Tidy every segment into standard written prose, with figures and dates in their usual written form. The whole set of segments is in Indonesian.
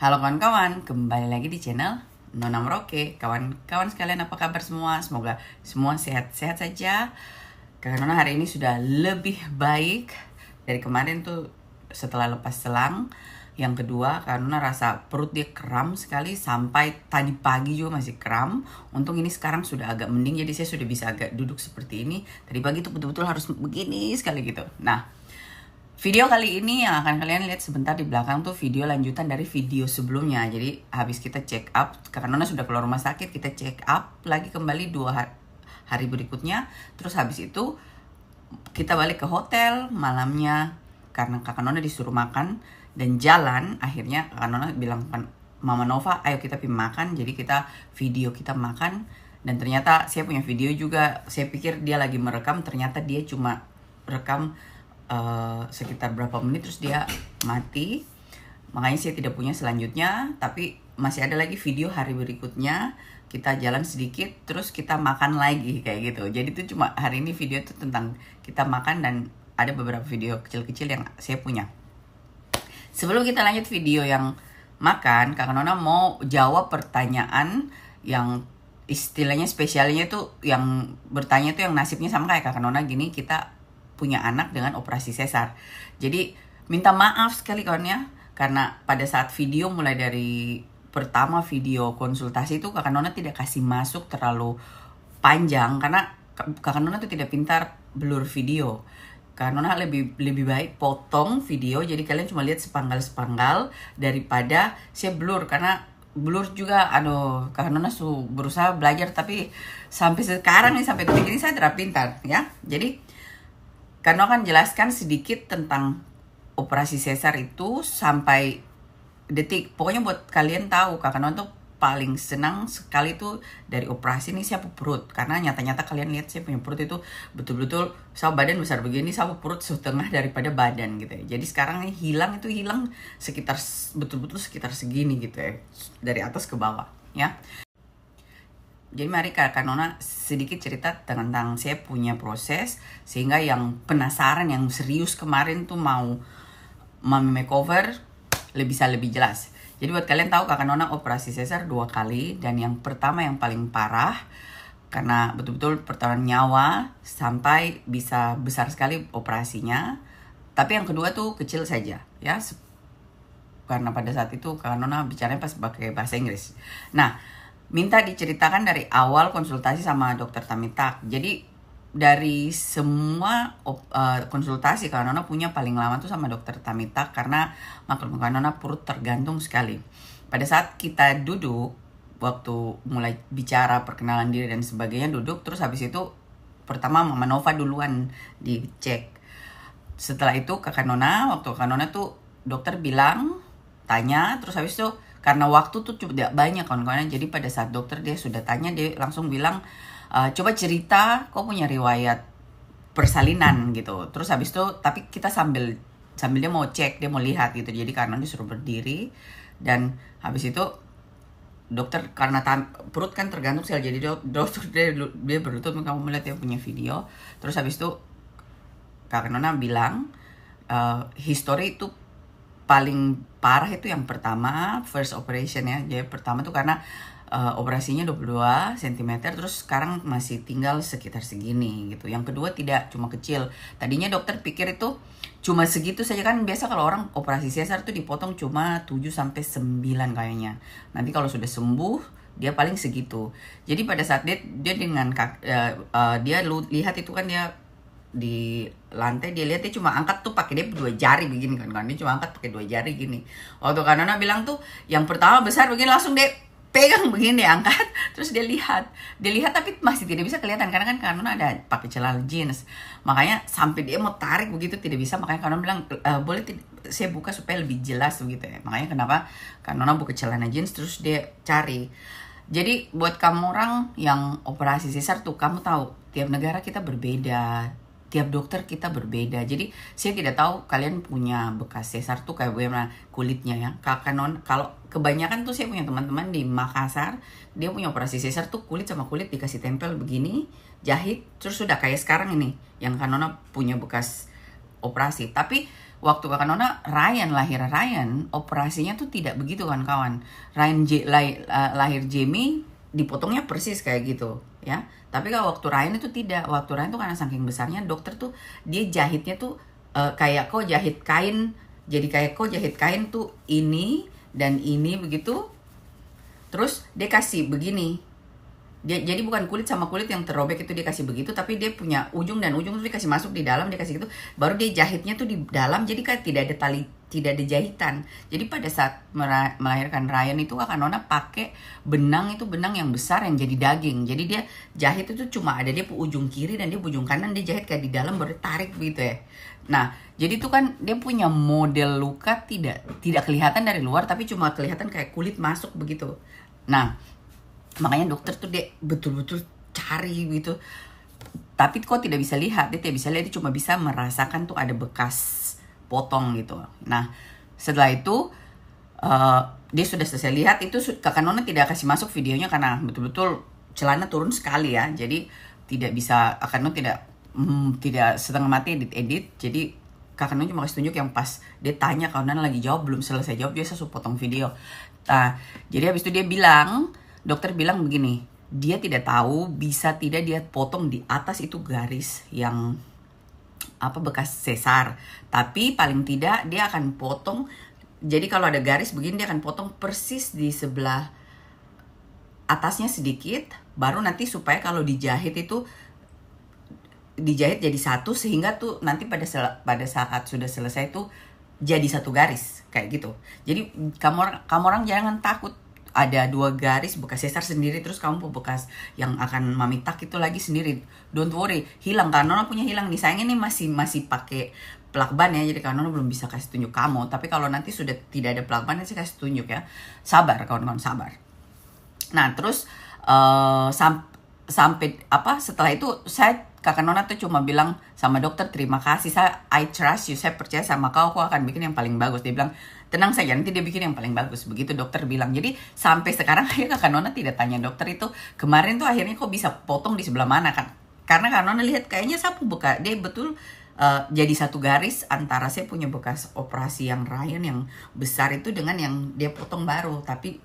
Halo kawan-kawan, kembali lagi di channel Nona Merauke. Kawan-kawan sekalian, apa kabar semua? Semoga semua sehat-sehat saja. Kakak Nona hari ini sudah lebih baik dari kemarin tuh setelah lepas selang. Yang kedua, Kakak Nona rasa perut dia kram sekali sampai tadi pagi juga masih kram. Untung ini sekarang sudah agak mending, jadi saya sudah bisa agak duduk seperti ini. Tadi pagi tuh betul-betul harus begini sekali gitu. Nah, video kali ini yang akan kalian lihat sebentar di belakang tuh video lanjutan dari video sebelumnya. Jadi habis kita check up, karena Nona sudah keluar rumah sakit, kita check up lagi kembali 2 hari berikutnya. Terus habis itu kita balik ke hotel malamnya karena kakak Nona disuruh makan dan jalan. Akhirnya kakak Nona bilang, Mama Nova, ayo kita pergi makan. Jadi kita video kita makan dan ternyata saya punya video juga. Saya pikir dia lagi merekam, ternyata dia cuma rekam sekitar berapa menit terus dia mati. Makanya saya tidak punya selanjutnya, tapi masih ada lagi video hari berikutnya. Kita jalan sedikit terus kita makan lagi kayak gitu. Jadi itu cuma hari ini video itu tentang kita makan, dan ada beberapa video kecil-kecil yang saya punya. Sebelum kita lanjut video yang makan, Kakak Nona mau jawab pertanyaan yang istilahnya spesialnya tuh, yang bertanya tuh yang nasibnya sama kayak Kakak Nona gini, kita punya anak dengan operasi sesar. Jadi minta maaf sekali kawan ya, karena pada saat video mulai dari pertama video konsultasi itu Kakak Nona tidak kasih masuk terlalu panjang karena Kakak Nona tuh tidak pintar blur video. Kakak Nona lebih baik potong video, jadi kalian cuma lihat sepanggal-sepanggal daripada saya blur, karena blur juga Kakak Nona berusaha belajar, tapi sampai sekarang nih, sampai detik ini saya tidak pintar ya. Jadi karena akan jelaskan sedikit tentang operasi sesar itu sampai detik. Pokoknya buat kalian tahu, Kakak Nona tuh paling senang sekali tuh dari operasi ini sapu perut. Karena nyata-nyata kalian lihat saya punya perut itu betul-betul, saya badan besar begini, sapu perut setengah daripada badan gitu ya. Jadi sekarang ini hilang sekitar betul-betul sekitar segini gitu ya, dari atas ke bawah ya. Jadi mari Kakak Nona sedikit cerita tentang saya punya proses, sehingga yang penasaran, yang serius kemarin tuh mau mami makeover bisa lebih jelas. Jadi buat kalian tahu, Kakak Nona operasi sesar 2 kali, dan yang pertama yang paling parah karena betul-betul pertaruhan nyawa sampai bisa besar sekali operasinya. Tapi yang kedua tuh kecil saja ya, karena pada saat itu Kakak Nona bicaranya pas pakai bahasa Inggris. Nah, minta diceritakan dari awal konsultasi sama dokter Tamitak. Jadi dari semua konsultasi Kakak Nona punya paling lama tuh sama dokter Tamitak, karena maklum Kakak Nona perut tergantung sekali. Pada saat kita duduk, waktu mulai bicara perkenalan diri dan sebagainya, duduk, terus habis itu pertama Mama Nova duluan dicek. Setelah itu Kakak Nona, waktu Kakak Nona tuh dokter bilang, tanya, terus habis itu karena waktu tuh tidak banyak kawan-kawan, jadi pada saat dokter dia sudah tanya, dia langsung bilang, coba cerita kok punya riwayat persalinan gitu. Terus habis itu, tapi kita sambil dia mau cek, dia mau lihat gitu. Jadi karena disuruh berdiri, dan habis itu dokter karena perut kan tergantung sel, jadi dokter dia berlutut, kamu melihat dia punya video. Terus habis itu Kakak Nona bilang, history itu paling parah itu yang pertama, first operation ya. Jadi pertama tuh karena operasinya 22 cm, terus sekarang masih tinggal sekitar segini gitu. Yang kedua tidak, cuma kecil. Tadinya dokter pikir itu cuma segitu saja, kan biasa kalau orang operasi sesar tuh dipotong cuma 7-9 kayaknya. Nanti kalau sudah sembuh dia paling segitu. Jadi pada saat dia dengan dia lihat itu kan, dia di lantai, dia lihat dia cuma angkat tuh pakai dia 2 jari begini kan, dia cuma angkat pakai 2 jari gini. Waktu Kak Nona bilang tuh yang pertama besar begini, langsung dia pegang begini, dia angkat, terus dia lihat tapi masih tidak bisa kelihatan karena kan Kak Nona ada pakai celana jeans, makanya sampai dia mau tarik begitu tidak bisa. Makanya Kak Nona bilang, boleh saya buka supaya lebih jelas begitu ya. Makanya kenapa Kak Nona buka celana jeans terus dia cari. Jadi buat kamu orang yang operasi sesar tuh, kamu tahu tiap negara kita berbeda, tiap dokter kita berbeda. Jadi saya tidak tahu kalian punya bekas sesar tuh kayak bagaimana kulitnya ya. Kakak Nona, kalau kebanyakan tuh saya punya teman-teman di Makassar, dia punya operasi sesar tuh kulit sama kulit dikasih tempel begini, jahit, terus sudah kayak sekarang ini yang Kak Nona punya bekas operasi. Tapi waktu kakak Nona Ryan operasinya tuh tidak begitu kan kawan. Lahir Jamie dipotongnya persis kayak gitu ya. Tapi kalau waktu Ryan itu tidak. Waktu Ryan tuh karena saking besarnya, dokter tuh dia jahitnya tuh kayak kok jahit kain. Jadi kayak kok jahit kain tuh ini dan ini begitu. Terus dia kasih begini. Jadi bukan kulit sama kulit yang terrobek itu dia kasih begitu, tapi dia punya ujung dan ujung itu dia kasih masuk di dalam, dia kasih gitu. Baru dia jahitnya tuh di dalam, jadi kan tidak ada tali, tidak ada jahitan. Jadi pada saat melahirkan Ryan itu kakak Nona pakai benang, itu benang yang besar yang jadi daging. Jadi dia jahit itu cuma ada dia ujung kiri dan dia ujung kanan, dia jahit kayak di dalam baru tarik begitu ya. Nah, jadi itu kan dia punya model luka tidak kelihatan dari luar, tapi cuma kelihatan kayak kulit masuk begitu. Nah, makanya dokter tuh dia betul-betul cari gitu. Tapi kok tidak bisa lihat, dia tidak bisa lihat, dia cuma bisa merasakan tuh ada bekas potong gitu. Nah, setelah itu dia sudah selesai lihat, itu kakak Nona tidak kasih masuk videonya karena betul-betul celana turun sekali ya. Jadi tidak bisa, kakak Nona tidak setengah mati edit. Jadi kakak Nona cuma kasih tunjuk yang pas dia tanya, kalau Nona lagi jawab, belum selesai jawab, dia langsung potong video. Nah, jadi habis itu dia bilang, dokter bilang begini, dia tidak tahu bisa tidak dia potong di atas itu garis yang bekas sesar. Tapi paling tidak dia akan potong. Jadi kalau ada garis begini dia akan potong persis di sebelah atasnya sedikit. Baru nanti supaya kalau dijahit itu dijahit jadi satu, sehingga tuh nanti pada saat sudah selesai tuh jadi satu garis kayak gitu. Jadi kamu orang jangan takut ada 2 garis bekas sesar sendiri, terus kamu bekas yang akan mami tak itu lagi sendiri. Don't worry, hilang kan Nona punya hilang nih. Sayangnya ini masih pakai plakban ya, jadi kan Nona belum bisa kasih tunjuk kamu. Tapi kalau nanti sudah tidak ada plakban, saya kasih tunjuk ya. Sabar kawan-kawan, sabar. Nah, terus sampai setelah itu kakak Nona tuh cuma bilang sama dokter, terima kasih, I trust you, saya percaya sama kau akan bikin yang paling bagus. Dia bilang, tenang saja, nanti dia bikin yang paling bagus. Begitu dokter bilang. Jadi sampai sekarang kakak Nona tidak tanya dokter itu, kemarin tuh akhirnya kok bisa potong di sebelah mana kan. Karena kakak Nona lihat kayaknya sapu bekas, dia betul jadi satu garis antara saya punya bekas operasi yang Ryan yang besar itu dengan yang dia potong baru. Tapi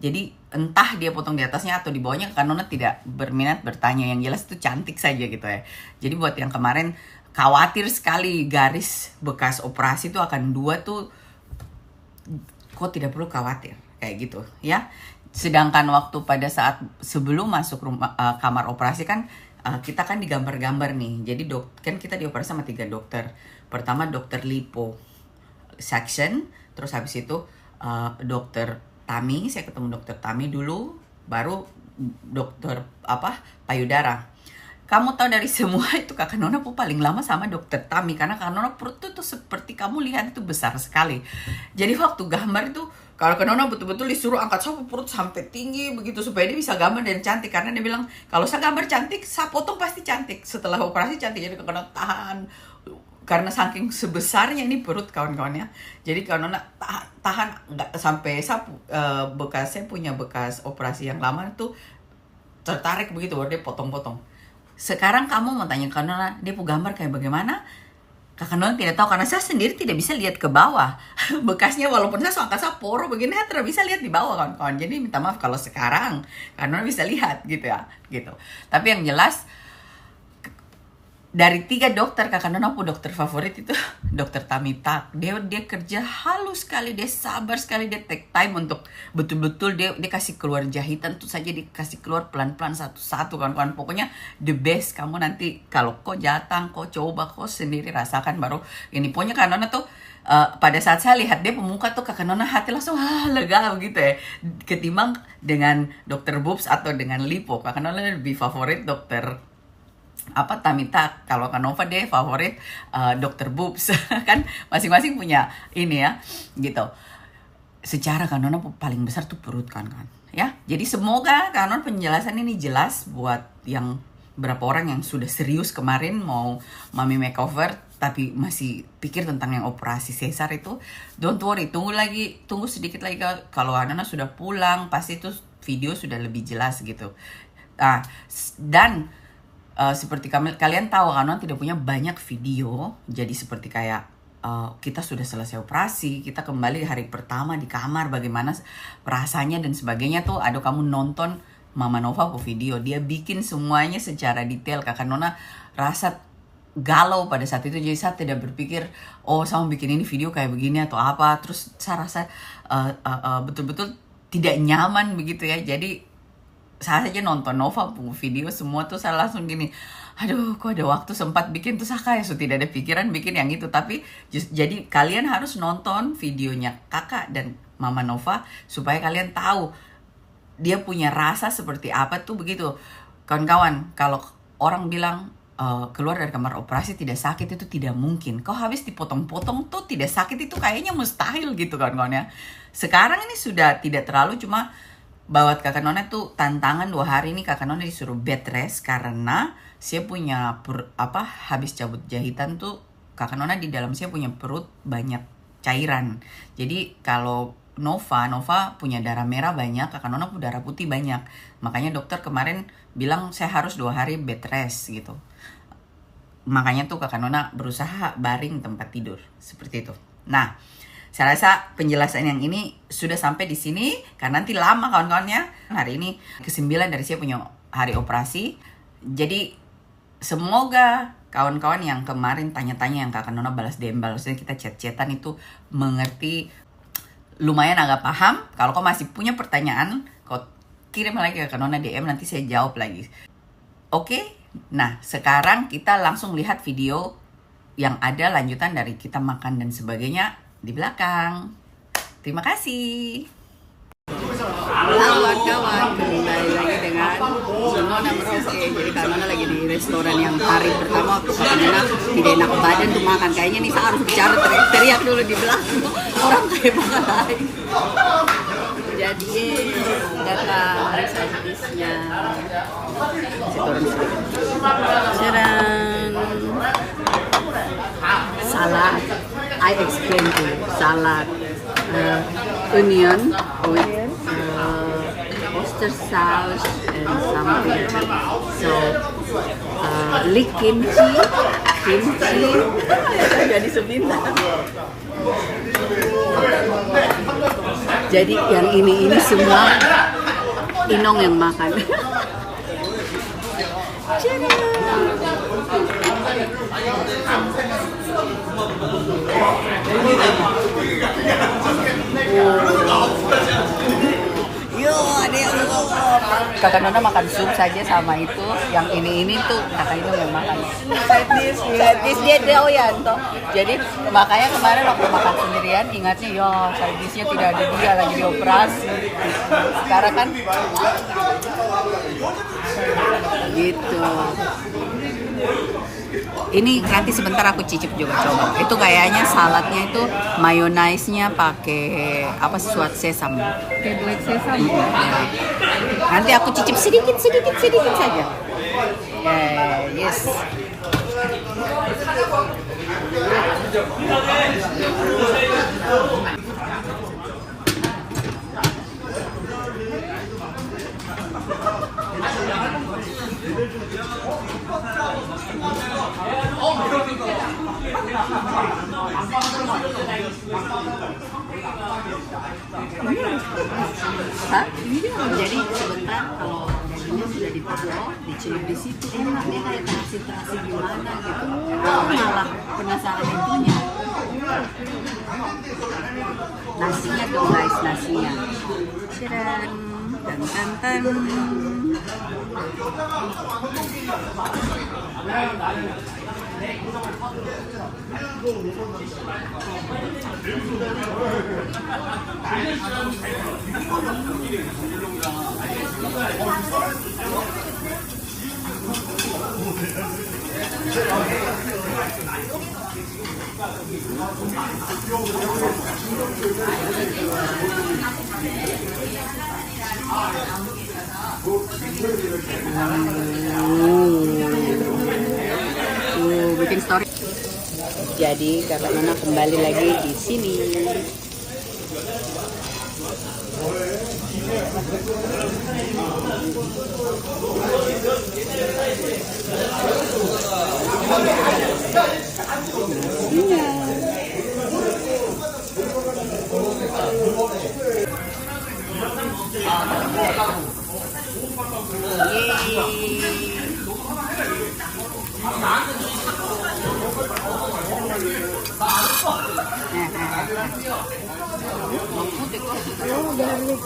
jadi entah dia potong di atasnya atau di bawahnya, kakak Nona tidak berminat bertanya. Yang jelas itu cantik saja gitu ya. Jadi buat yang kemarin khawatir sekali garis bekas operasi itu akan 2 tuh, kok tidak perlu khawatir kayak gitu ya. Sedangkan waktu pada saat sebelum masuk kamar operasi kan kita kan digambar-gambar nih. Jadi kan kita dioperasi sama 3 dokter. Pertama dokter lipo section, terus habis itu dokter Tami, saya ketemu dokter Tami dulu, baru dokter payudara. Kamu tahu dari semua itu kakak Nona paling lama sama dokter Tami, karena kakak Nona perut tuh seperti kamu lihat itu besar sekali. Jadi waktu gambar itu kalau kakak Nona betul-betul disuruh angkat sapu perut sampai tinggi begitu supaya dia bisa gambar dan cantik. Karena dia bilang kalau saya gambar cantik, saya potong pasti cantik. Setelah operasi cantik. Jadi kakak Nona tahan karena saking sebesarnya ini perut kawan-kawannya. Jadi kakak Nona tahan nggak sampai sapu bekasnya punya bekas operasi yang lama itu tertarik begitu baru dia potong-potong. Sekarang kamu mau tanya kakak Nona, dia mau gambar kayak bagaimana? Kakak Nona tidak tahu karena saya sendiri tidak bisa lihat ke bawah. Bekasnya walaupun saya angkat poro begini, saya tidak bisa lihat di bawah kawan-kawan. Jadi minta maaf kalau sekarang kakak Nona bisa lihat gitu ya, gitu. Tapi yang jelas dari 3 dokter kakak Nona dokter favorit itu dokter Tamita. Dia kerja halus sekali, dia sabar sekali, dia take time untuk betul-betul dia kasih keluar jahitan tuh saja, dikasih keluar pelan-pelan satu-satu kawan-kawan. Pokoknya the best. Kamu nanti kalau kok datang, kok coba, kok sendiri rasakan baru ini. Pokoknya kakak Nona tuh pada saat saya lihat dia pemuka tuh kakak Nona hati langsung lega gitu ya. Ketimbang dengan dokter boobs atau dengan lipo, kakak Nona lebih favorit dokter Tamita. Kalau Kanova dia favorit dokter boobs. Kan masing-masing punya ini ya gitu. Secara Kanona paling besar tuh perut kan ya. Jadi semoga Kanon penjelasan ini jelas buat yang berapa orang yang sudah serius kemarin mau mami makeover tapi masih pikir tentang yang operasi sesar itu. Don't worry, tunggu sedikit lagi. Kalau Anana sudah pulang pasti itu video sudah lebih jelas gitu. Dan seperti kalian tahu Kanon tidak punya banyak video, jadi seperti kayak kita sudah selesai operasi, kita kembali hari pertama di kamar, bagaimana rasanya dan sebagainya tuh. Aduh, kamu nonton Mama Nova ke video, dia bikin semuanya secara detail. Kakak Nona rasa galau pada saat itu, jadi saya tidak berpikir oh saya mau bikin ini video kayak begini atau apa. Terus saya rasa betul-betul tidak nyaman begitu ya. Jadi saya saja nonton Nova video semua tuh saya langsung gini, aduh kok ada waktu sempat bikin, tuh saya kayak tidak ada pikiran bikin yang itu. Tapi jadi kalian harus nonton videonya kakak dan Mama Nova supaya kalian tahu dia punya rasa seperti apa tuh begitu. Kawan-kawan, kalau orang bilang keluar dari kamar operasi tidak sakit, itu tidak mungkin. Kau habis dipotong-potong tuh tidak sakit, itu kayaknya mustahil gitu kawan-kawan ya. Sekarang ini sudah tidak terlalu, cuma buat kakak Nona tuh tantangan 2 hari ini kakak Nona disuruh bed rest karena saya punya habis cabut jahitan tuh kakak Nona di dalam saya punya perut banyak cairan. Jadi kalau Nova punya darah merah banyak, kakak Nona punya darah putih banyak. Makanya dokter kemarin bilang saya harus 2 hari bed rest gitu. Makanya tuh kakak Nona berusaha baring tempat tidur seperti itu. Nah, saya rasa penjelasan yang ini sudah sampai di sini karena nanti lama kawan-kawannya. Hari ini ke-9 dari saya punya hari operasi. Jadi semoga kawan-kawan yang kemarin tanya-tanya yang kakak Nona balas DM, balasnya kita chat-chatan itu mengerti, lumayan agak paham. Kalau kau masih punya pertanyaan, kau kirim lagi ke kakak Nona DM, nanti saya jawab lagi. Oke? Nah, sekarang kita langsung lihat video yang ada lanjutan dari kita makan dan sebagainya di belakang. Terima kasih. Halo kawan-kawan, kembali lagi dengan Nona Merauke. Jadi Kak Nona lagi di restoran yang hari pertama waktu Kak Nona tidak enak badan tuh makan. Kayaknya nih saya harus bicara teriak dulu di belakang. Orang kayak banget. Jadi datang servisnya. Serang salad. I explain to you. Salad, onion with oyster sauce and something. So leek kimchi. Jadi sebentar. Jadi yang ini semua Inong yang makan. Yo, ada yang kakak Nona makan sup saja sama itu. Yang ini tuh kakak Inong yang makan. Side dish dia doyan toh. Jadi makanya kemarin waktu makan sendirian ingatnya yo side dishnya tidak ada, dia lagi dioperasi. Sekarang kan gitu. Ini nanti sebentar aku cicip juga coba. Itu kayaknya saladnya itu mayonaise-nya pakai apa, suat sesam. Kayak black sesam. Nanti aku cicip sedikit saja. Yes. Hah? Jadi sebentar kalau dagingnya sudah dipotong, dicelup di situ, enak dia kayak terasi gimana gitu. Aku malah penasaran itunya. Nasinya dong guys, nasinya. Dan. Bikin story. Jadi kakak Nona kembali lagi di sini. Iya. Oh, garlic.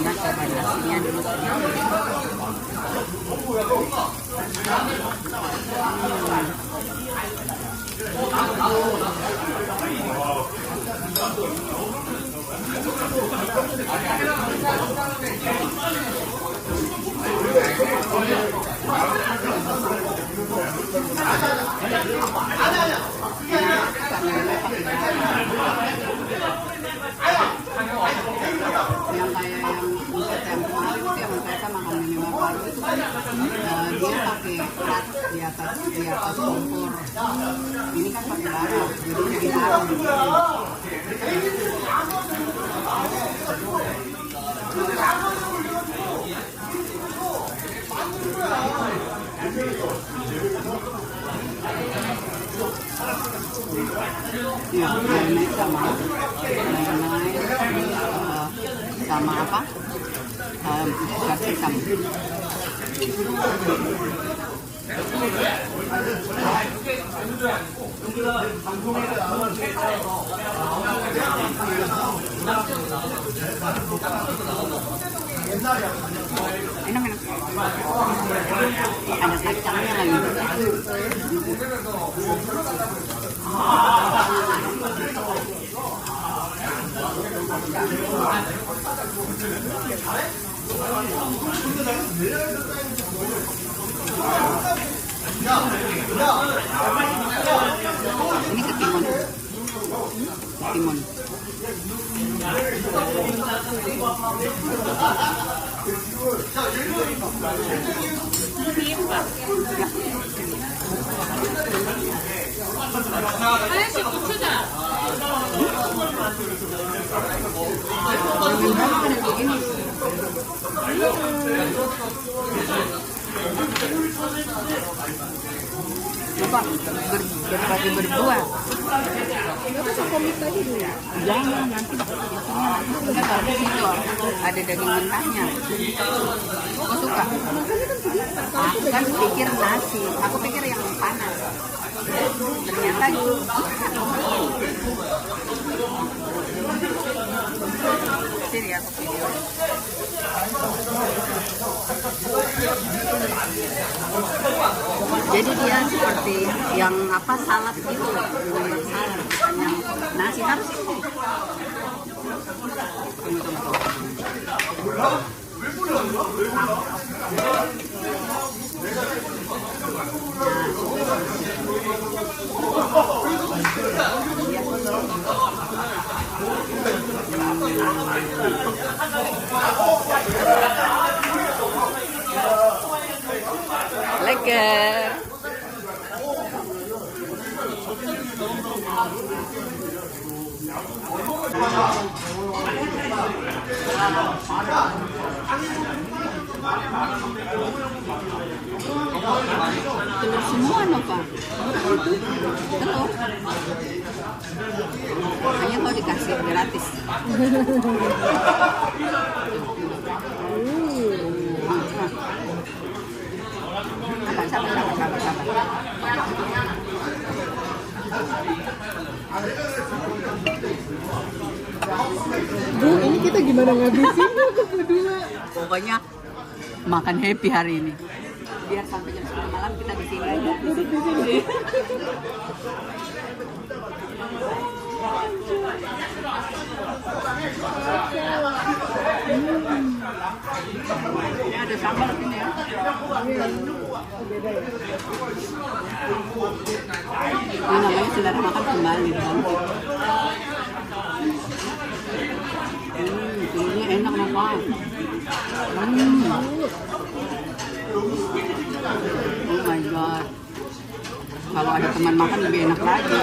Nah, coba nasinya dulu yang kayak yang untuk yang kemarin itu yang mereka makan minimal paru itu kan dia pakai cat di atas kompor. Ini kan pakai bara, jadi lebih harum. Ya, mayonnaise sama apa? Capsicum. Enak. Ada kacangnya lagi. Ini ketimun. 하얀색 고추장. Coba berbagi berdua. Kenapa sekomik tadi dulu? Jangan nanti kita taruh di situ ada daging mentahnya. Aku suka. Aku kan pikir nasi, aku pikir yang panas. Ternyata sini aku video. Jadi dia seperti yang apa salad gitu, salad bukan yang nasi harus ini. Lekker. Telur semua Nova. Telur. Hanya kau dikasih gratis. Sabar. Bu, ini kita gimana ngabisin berdua? Pokoknya makan happy hari ini. Biar sampai jam 9 malam kita di sini. Duduk di sini. Ini ada sambal sini ya. Beda ya. Ini namanya selera makan kembali bangkit. Ini enak banget. Oh my god. Kalau ada teman makan lebih enak lagi.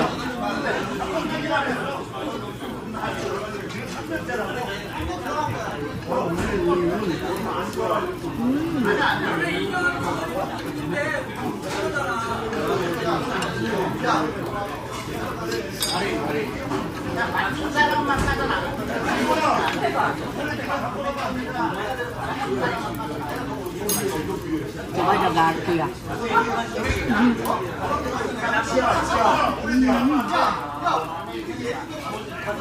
Coba ada garpu ya. Nah,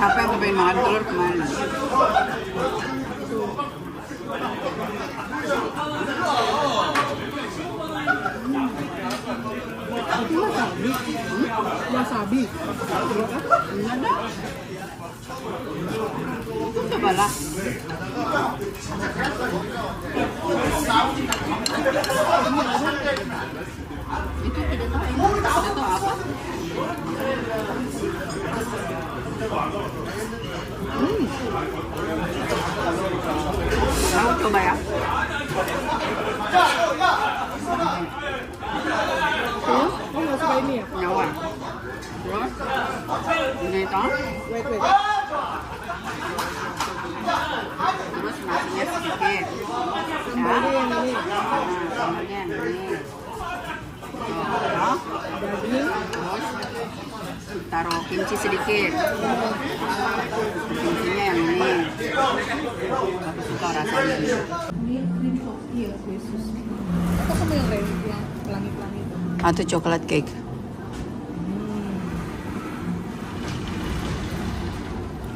apa yang kepengen makan telur kemana? Itu wasabi. Wasabi. Ada. Cobalah. Itu tidak tahu ini. Tidak tahu apa. Kamu coba ya. Oh, nggak suka ini ya? Nyawa. Terus ini toh. Wait. Terus nasinya sedikit. Sambalnya yang ini. Sambalnya yang ini. Daging. Terus taruh kimchi sedikit. Kimchinya yang ini. Aku suka rasanya. Ini cream coffee ya, Yesus. Atau kamu yang pelangi-pelangi itu? Atau coklat cake.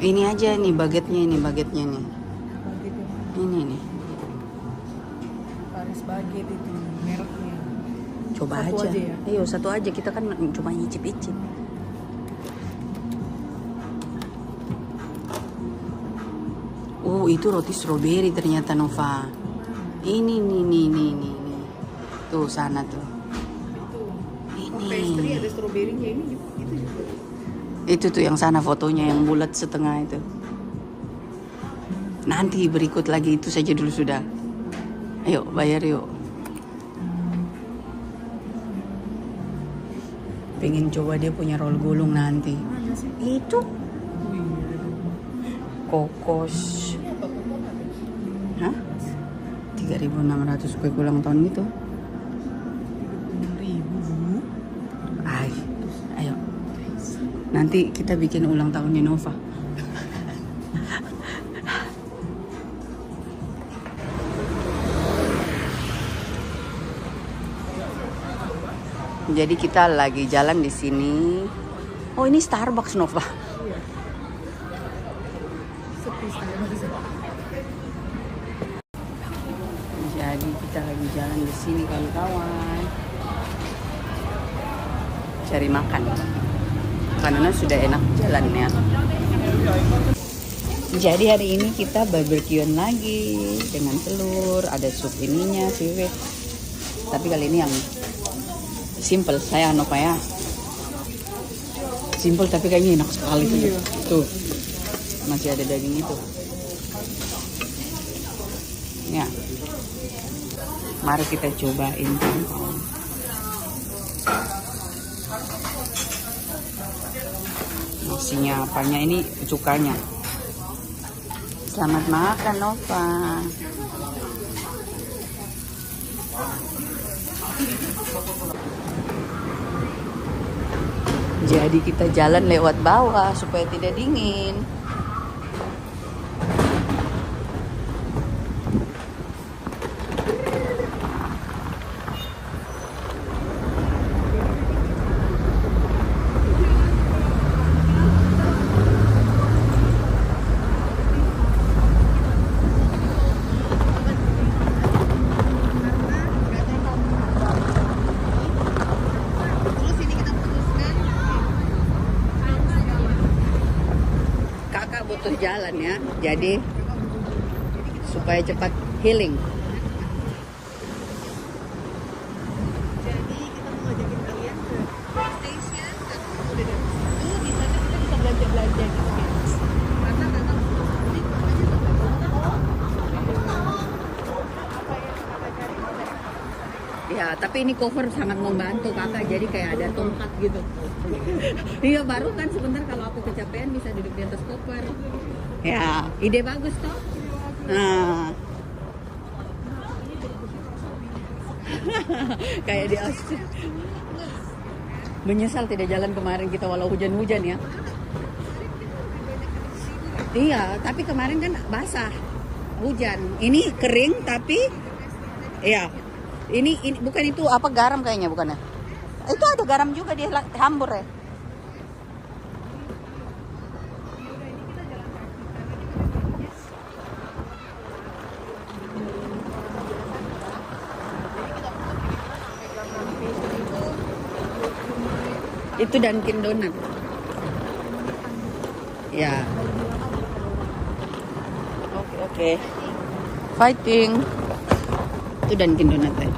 Ini aja nih bagetnya nih. Baget itu. Ini nih. Paris Baget itu mereknya. Coba Satu aja. aja ya? Iya, satu aja. Kita kan cuma nyicip-icip. Oh, itu roti strawberry ternyata, Nova. Ini nih. Tuh, sana tuh. Oh, pastry Ini. ada stroberinya ini juga. Itu juga. Itu tuh yang sana fotonya yang bulat setengah itu. Nanti berikut lagi itu saja dulu sudah. Ayo, bayar yuk. Pengen coba dia punya roll gulung nanti. Mana sih? Itu Wih. kokos. Ini apa? Kokos ada? Hah? 3.600 kue ulang tahun gitu. 30.000. Ayo. Nanti kita bikin ulang tahunnya Nova. Jadi kita lagi jalan di sini. Oh, ini Starbucks, Nova. Iya. Sepi Starbucks. Jadi kita lagi jalan di sini kawan-kawan. Cari makan. Karena sudah enak jalannya. Jadi hari ini kita barbekyuan lagi dengan telur, ada sup ininya, siwit. Tapi kali ini yang simple, saya Nova ya. Simple tapi kayaknya enak sekali tuh. Iya. Tuh. Masih ada daging itu. Ya. Mari kita cobain kawan-kawan. Nasinya apanya ini cukanya. Selamat makan Nova. Jadi kita jalan lewat bawah supaya tidak dingin. Terus ini kita putuskan. Kakak butuh jalan ya. Jadi supaya cepat healing. Jadi kita mau ngajakin kalian ke station dan udah dari situ di sana kita bisa belanja-belanja gitu ya. Karena memang ini aja tuh Ya, tapi ini cover sangat membantu kakak. Jadi kayak ada tongkat gitu. Iya, baru kan sebentar kalau aku kecapean bisa duduk di atas cover. Ya, ide bagus toh. Nah. Kayak di Australia. Menyesal tidak jalan kemarin kita walau hujan-hujan ya. Iya, tapi kemarin kan basah, hujan. Ini kering tapi, iya. Ini bukan itu apa garam kayaknya bukan ya? Itu ada garam juga di Hambur ya. Itu Dunkin Donut. Ya. Oke, oke. Fighting. Itu Dunkin Donut ya.